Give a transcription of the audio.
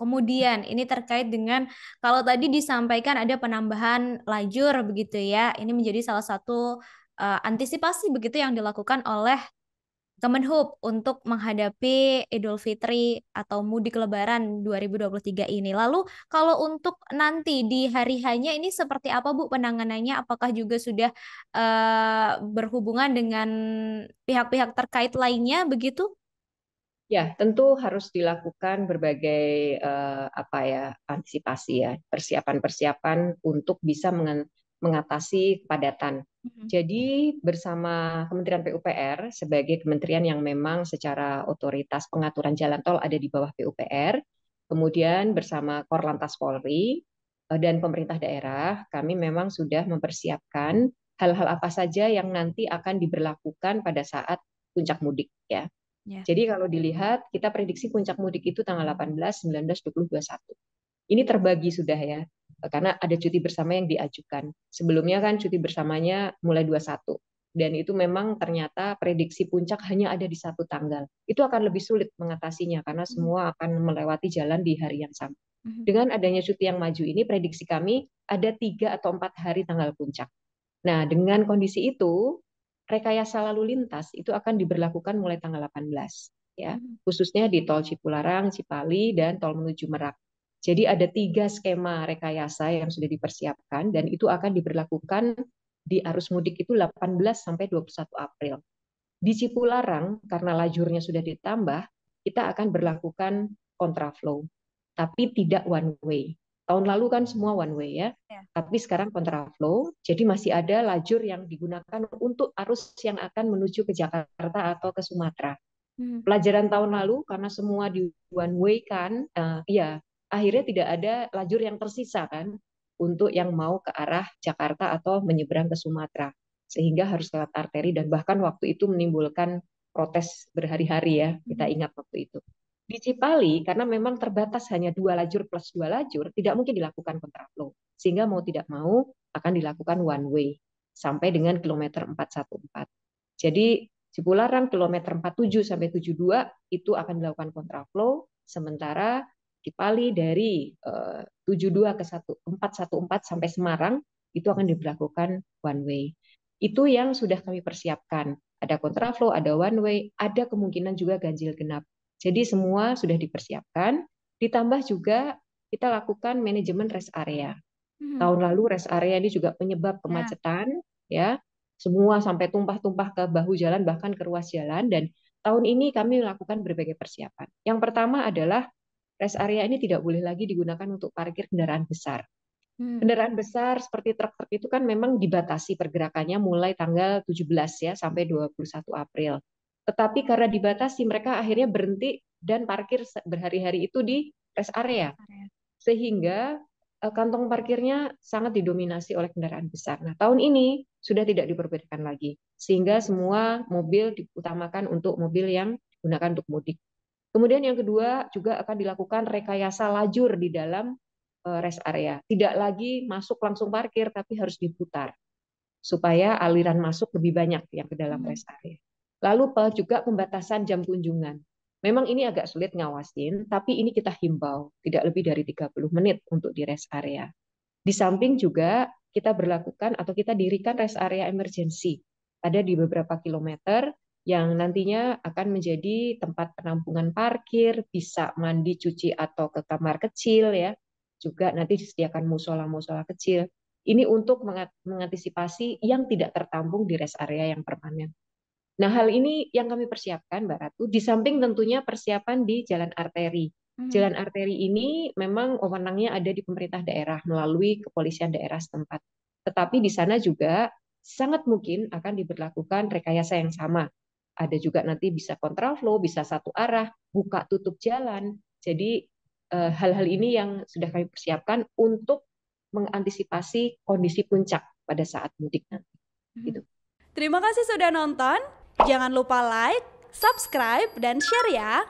Kemudian ini terkait dengan kalau tadi disampaikan ada penambahan lajur begitu ya. Ini menjadi salah satu antisipasi begitu yang dilakukan oleh Kemenhub untuk menghadapi Idul Fitri atau mudik Lebaran 2023 ini. Lalu kalau untuk nanti di hari hanya ini seperti apa Bu penanganannya? Apakah juga sudah berhubungan dengan pihak-pihak terkait lainnya begitu? Ya, tentu harus dilakukan berbagai apa ya antisipasi ya, persiapan-persiapan untuk bisa mengatasi kepadatan. Mhm. Jadi bersama Kementerian PUPR sebagai kementerian yang memang secara otoritas pengaturan jalan tol ada di bawah PUPR, kemudian bersama Korlantas Polri dan pemerintah daerah, kami memang sudah mempersiapkan hal-hal apa saja yang nanti akan diberlakukan pada saat puncak mudik ya. Ya. Jadi kalau dilihat, kita prediksi puncak mudik itu tanggal 18, 19, 20, 21. Ini terbagi sudah ya, karena ada cuti bersama yang diajukan. Sebelumnya kan cuti bersamanya mulai 21. Dan itu memang ternyata prediksi puncak hanya ada di satu tanggal. Itu akan lebih sulit mengatasinya karena Mhm. semua akan melewati jalan di hari yang sama. Mhm. Dengan adanya cuti yang maju ini, prediksi kami ada 3 atau 4 hari tanggal puncak. Nah, dengan kondisi itu, rekayasa lalu lintas itu akan diberlakukan mulai tanggal 18, ya, Mhm. khususnya di tol Cipularang, Cipali, dan tol menuju Merak. Jadi ada 3 skema rekayasa yang sudah dipersiapkan dan itu akan diberlakukan di arus mudik itu 18 sampai 21 April. Di Cipularang, karena lajurnya sudah ditambah, kita akan berlakukan kontraflow, tapi tidak one way. Tahun lalu kan semua one way ya, Ya. tapi sekarang kontraflow, jadi masih ada lajur yang digunakan untuk arus yang akan menuju ke Jakarta atau ke Sumatera. Mhm. Pelajaran tahun lalu karena semua di one way kan, ya akhirnya tidak ada lajur yang tersisa kan untuk yang mau ke arah Jakarta atau menyeberang ke Sumatera, sehingga harus lewat arteri dan bahkan waktu itu menimbulkan protes berhari-hari ya, kita Mhm. ingat waktu itu. Di Cipali karena memang terbatas hanya 2 lajur plus 2 lajur, tidak mungkin dilakukan kontraflow, sehingga mau tidak mau akan dilakukan one way sampai dengan kilometer 414. Jadi Cipularang kilometer 47 sampai 72 itu akan dilakukan kontraflow, sementara Cipali dari 72 ke 414 sampai Semarang itu akan diberlakukan one way. Itu yang sudah kami persiapkan. Ada kontraflow, ada one way, ada kemungkinan juga ganjil genap. Jadi semua sudah dipersiapkan, ditambah juga kita lakukan manajemen rest area. Mhm. Tahun lalu rest area ini juga penyebab Ya. kemacetan, ya. Semua sampai tumpah-tumpah ke bahu jalan bahkan ke ruas jalan dan tahun ini kami melakukan berbagai persiapan. Yang pertama adalah rest area ini tidak boleh lagi digunakan untuk parkir kendaraan besar. Mhm. Kendaraan besar seperti truk-truk itu kan memang dibatasi pergerakannya mulai tanggal 17 ya sampai 21 April. Tetapi karena dibatasi mereka akhirnya berhenti dan parkir berhari-hari itu di rest area sehingga kantong parkirnya sangat didominasi oleh kendaraan besar. Nah, tahun ini sudah tidak diperbolehkan lagi, sehingga semua mobil diutamakan untuk mobil yang digunakan untuk mudik. Kemudian yang kedua juga akan dilakukan rekayasa lajur di dalam rest area. Tidak lagi masuk langsung parkir, tapi harus diputar supaya aliran masuk lebih banyak yang ke dalam Mhm. rest area. Lalu juga pembatasan jam kunjungan. Memang ini agak sulit ngawasin, tapi ini kita himbau tidak lebih dari 30 menit untuk di rest area. Di samping juga kita berlakukan atau kita dirikan rest area emergency. Ada di beberapa kilometer yang nantinya akan menjadi tempat penampungan parkir, bisa mandi, cuci atau ke kamar kecil ya. Juga nanti disediakan musola-musola kecil. Ini untuk mengantisipasi yang tidak tertampung di rest area yang permanen. Nah, hal ini yang kami persiapkan, Mbak Ratu, di samping tentunya persiapan di jalan arteri. Mhm. Jalan arteri ini memang wewenangnya ada di pemerintah daerah melalui kepolisian daerah setempat. Tetapi di sana juga sangat mungkin akan diberlakukan rekayasa yang sama. Ada juga nanti bisa kontraflow, bisa satu arah, buka tutup jalan. Jadi hal-hal ini yang sudah kami persiapkan untuk mengantisipasi kondisi puncak pada saat mudik nanti. Mhm. Gitu. Terima kasih sudah nonton. Jangan lupa like, subscribe, dan share ya.